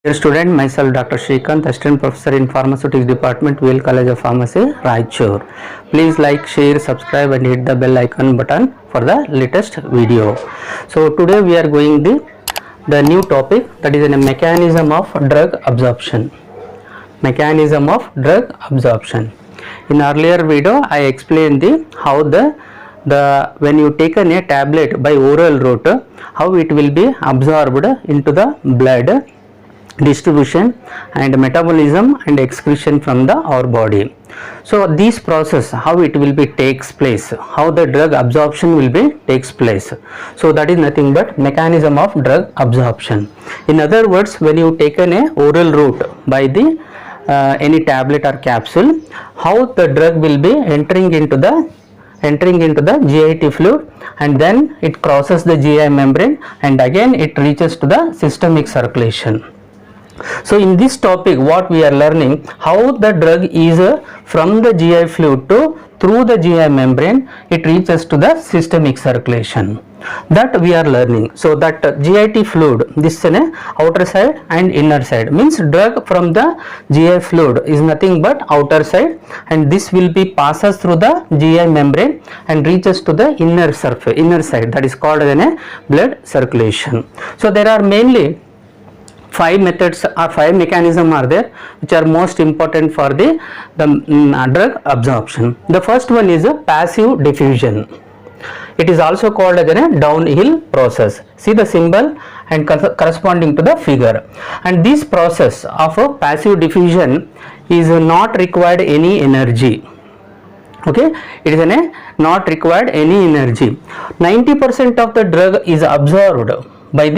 Dear student, myself Dr. Shrikant, Assistant Professor in Pharmaceutics Department, VL College of Pharmacy, Raichur. Please like, share, subscribe and hit the bell icon button for the latest video. So today we are going the new topic, that is a mechanism of drug absorption. Mechanism of drug absorption. In earlier video I explained how when you take a tablet by oral route, how it will be absorbed into the blood, distribution and metabolism and excretion from our body. So this process, how it will be takes place, how the drug absorption will be takes place. So that is nothing but mechanism of drug absorption. In other words, when you take an oral route by any tablet or capsule, how the drug will be entering into the GIT fluid, and then it crosses the GI membrane and again it reaches to the systemic circulation. So in this topic what we are learning, how the drug is from the GI fluid through the GI membrane it reaches to the systemic circulation, that we are learning. So that GIT fluid, this is an outer side and inner side, means drug from the GI fluid is nothing but outer side, and this will be passes through the GI membrane and reaches to the inner side, that is called as a blood circulation. So there are mainly 5 methods or 5 mechanisms are there which are most important for the drug absorption. The first one is a passive diffusion. It is also called as a downhill process. See the symbol and corresponding to the figure. And this process of a passive diffusion is not required any energy. Okay, it is not required any energy. 90% of the drug is absorbed by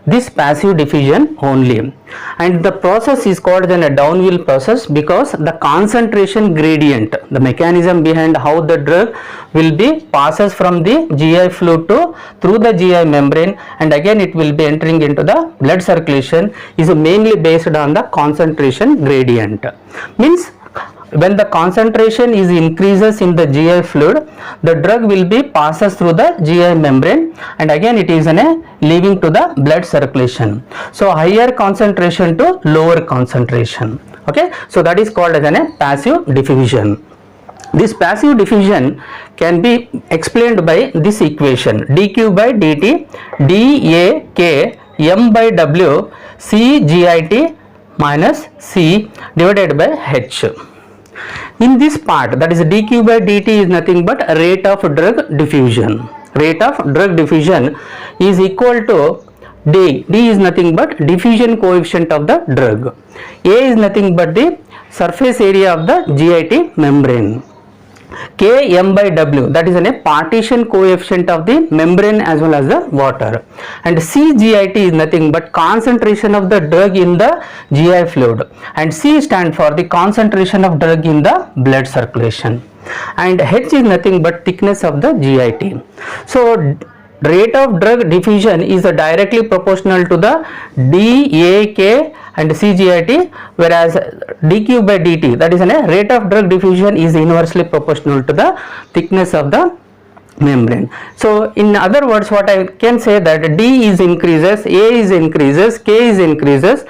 this passive diffusion only, and the process is called a downhill process because the concentration gradient, the mechanism behind how the drug will be passes from the GI fluid through the GI membrane and again it will be entering into the blood circulation, is mainly based on the concentration gradient. Means when the concentration is increases in the GI fluid, the drug will be passes through the GI membrane and again it is leaving to the blood circulation. So higher concentration to lower concentration. Okay, so that is called as a passive diffusion. This passive diffusion can be explained by this equation: dq by dt dak m by w c git minus c divided by h. In this part, that is dq by dt is nothing but rate of drug diffusion. Rate of drug diffusion is equal to d. D is nothing but diffusion coefficient of the drug. A is nothing but the surface area of the GIT membrane. K m by w, that is a partition coefficient of the membrane as well as the water, and CGIT is nothing but concentration of the drug in the GI fluid, and C stand for the concentration of drug in the blood circulation, and H is nothing but thickness of the GIT. So rate of drug diffusion is directly proportional to the DAK and CGIT, whereas dq by dt, that is a rate of drug diffusion, is inversely proportional to the thickness of the membrane. So in other words, what I can say that D is increases, A is increases, K is increases,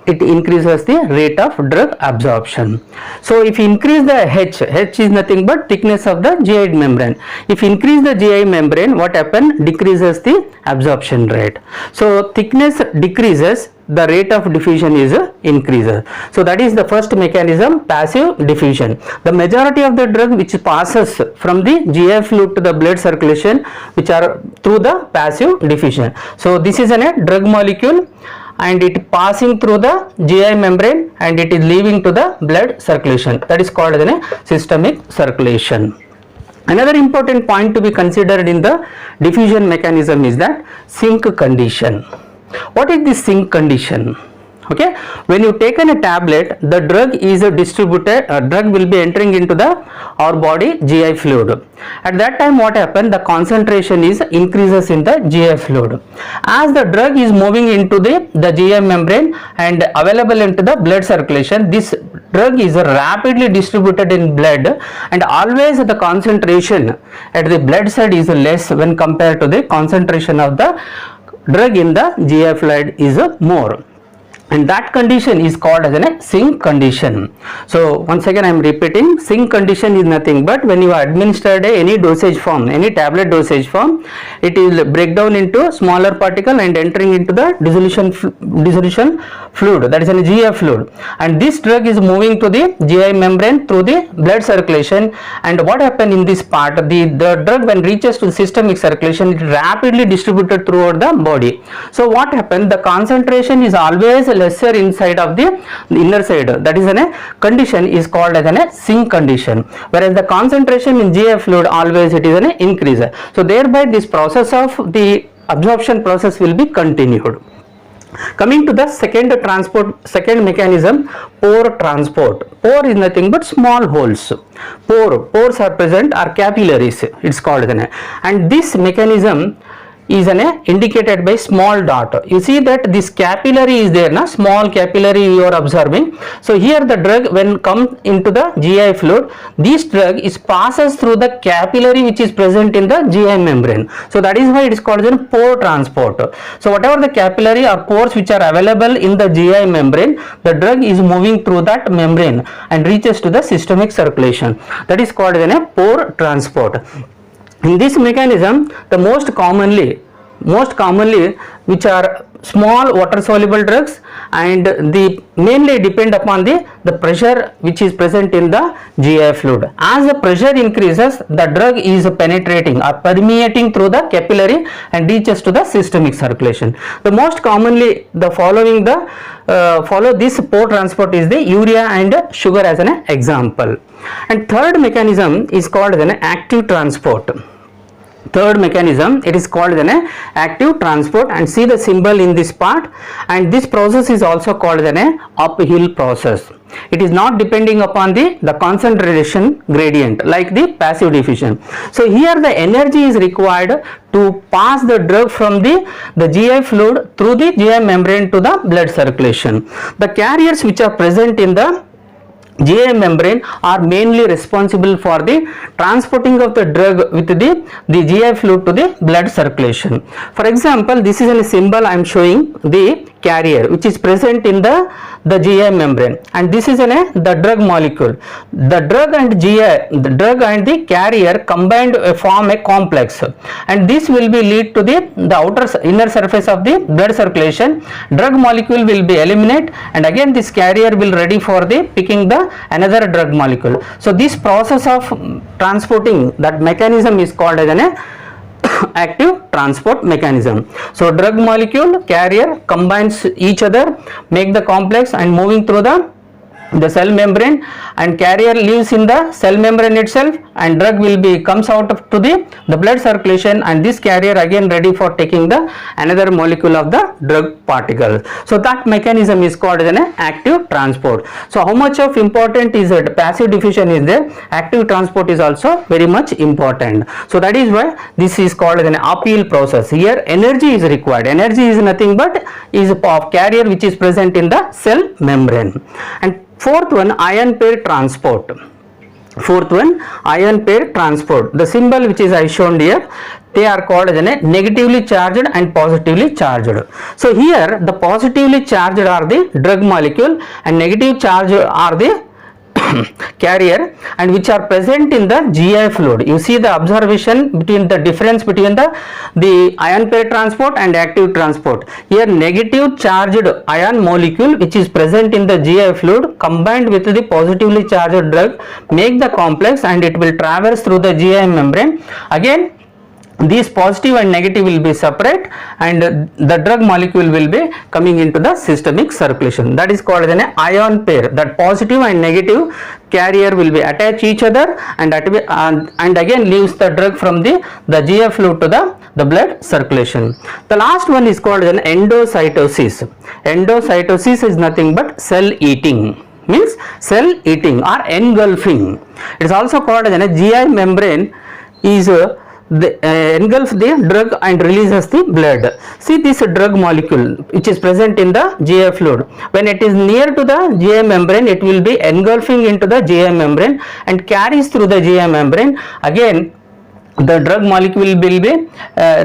it increases the rate of drug absorption. So if you increase the H is nothing but thickness of the GI membrane. If you increase the GI membrane, what happen? Decreases the absorption rate. So thickness decreases, the rate of diffusion is increases. So that is the first mechanism, passive diffusion. The majority of the drug which passes from the GI fluid to the blood circulation, which are through the passive diffusion. So this is a drug molecule and it passing through the GI membrane and it is leaving to the blood circulation, that is called as a systemic circulation. Another important point to be considered in the diffusion mechanism is that sink condition. What is this sink condition? Okay, when you take a tablet, the drug is distributed, drug will be entering into our body GI fluid. At that time what happens? The concentration is increases in the GI fluid. As the drug is moving into the GI membrane and available into the blood circulation, this drug is rapidly distributed in blood, and always the concentration at the blood side is less when compared to the concentration of the drug in the GI fluid is more. and that condition is called as a sink condition. So once again I am repeating, sink condition is nothing but when you are administered any dosage form, any tablet dosage form, it will break down into smaller particle and entering into the dissolution fluid, that is a GI fluid, and this drug is moving to the GI membrane through the blood circulation. And what happens in this part, the drug when reaches to the systemic circulation, it rapidly distributed throughout the body. So what happens, the concentration is always lesser inside of the inner side, that is a condition is called as a sink condition, whereas the concentration in GI fluid always it is an increase. So thereby this process of the absorption process will be continued. Coming to the second mechanism, pore transport. Pore is nothing but small holes. Pores are present, are capillaries, it's called, and this mechanism is indicated by small dot. You see that this capillary is there, small capillary you are observing. So here the drug when comes into the GI fluid, this drug is passes through the capillary which is present in the GI membrane. So that is why it is called as pore transport. So whatever the capillary or pores which are available in the GI membrane, the drug is moving through that membrane and reaches to the systemic circulation. That is called as pore transport. In this mechanism, the most commonly which are small water soluble drugs, and the mainly depend upon the pressure which is present in the GI fluid. As the pressure increases, the drug is penetrating or permeating through the capillary and reaches to the systemic circulation. The most commonly the follow this pore transport is the urea and sugar as an example. And third mechanism is called as an active transport. Third mechanism, it is called an active transport, and see the symbol in this part, and this process is also called an uphill process. It is not depending upon the concentration gradient like the passive diffusion. So here the energy is required to pass the drug from the GI fluid through the GI membrane to the blood circulation. The carriers which are present in the GI membrane are mainly responsible for the transporting of the drug with the GI fluid to the blood circulation. For example, this is a symbol I am showing the carrier which is present in the GI membrane, and this is the drug molecule. The drug and the carrier combined form a complex, and this will be lead to the inner surface of the blood circulation. Drug molecule will be eliminated, and again this carrier will ready for the picking the another drug molecule. So this process of transporting, that mechanism is called as an active transport mechanism. So drug molecule, carrier combines each other, make the complex and moving through the cell membrane, and carrier lives in the cell membrane itself, and drug will be comes out to the blood circulation, and this carrier again ready for taking the another molecule of the drug particle. So that mechanism is called as an active transport. So how much of important is it? Passive diffusion is there, active transport is also very much important. So that is why this is called as an uphill process. Here energy is required. Energy is nothing but is of carrier which is present in the cell membrane. And fourth one, ion pair transport. Fourth one, ion pair transport. The symbol which is I shown here, they are called as a negatively charged and positively charged. So here the positively charged are the drug molecule and negative charge are the carrier, and which are present in the GI fluid. You see the observation between the difference between the ion pair transport and active transport. Here negative charged ion molecule which is present in the GI fluid combined with the positively charged drug make the complex, and it will traverse through the GI membrane. Again these positive and negative will be separate, and the drug molecule will be coming into the systemic circulation. That is called an ion pair. That positive and negative carrier will be attached each other, and again leaves the drug from the GI fluid to the blood circulation. The last one is called an endocytosis. Endocytosis is nothing but cell eating, means cell eating or engulfing. It is also called as a GI membrane is engulfs the drug and releases the blood. See this drug molecule which is present in the GI fluid. When it is near to the GI membrane, it will be engulfing into the GI membrane and carries through the GI membrane. Again the drug molecule will be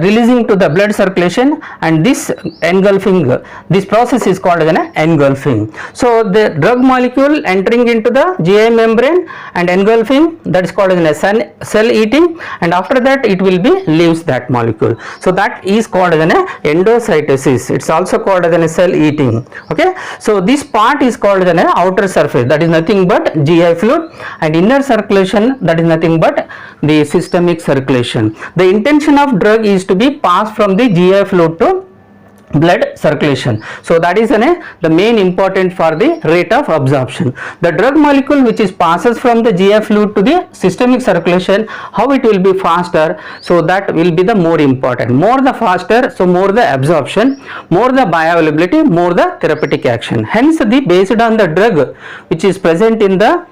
releasing to the blood circulation, and this engulfing, this process is called as an engulfing. So the drug molecule entering into the GI membrane and engulfing, that is called as a cell eating, and after that it will be leaves that molecule. So that is called as an endocytosis. It's also called as a cell eating. Okay, so this part is called as an outer surface, that is nothing but GI fluid, and inner circulation, that is nothing but the systemic circulation. The intention of drug is to be passed from the GI fluid to blood circulation. So that is the main important for the rate of absorption. The drug molecule which is passes from the GI fluid to the systemic circulation, how it will be faster, so that will be the more important. More the faster, so more the absorption, more the bioavailability, more the therapeutic action. Hence the based on the drug which is present in the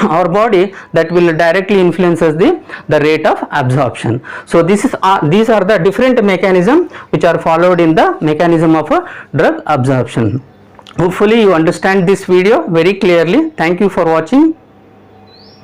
our body, that will directly influences the rate of absorption. So this is these are the different mechanisms which are followed in the mechanism of a drug absorption. Hopefully you understand this video very clearly. Thank you for watching.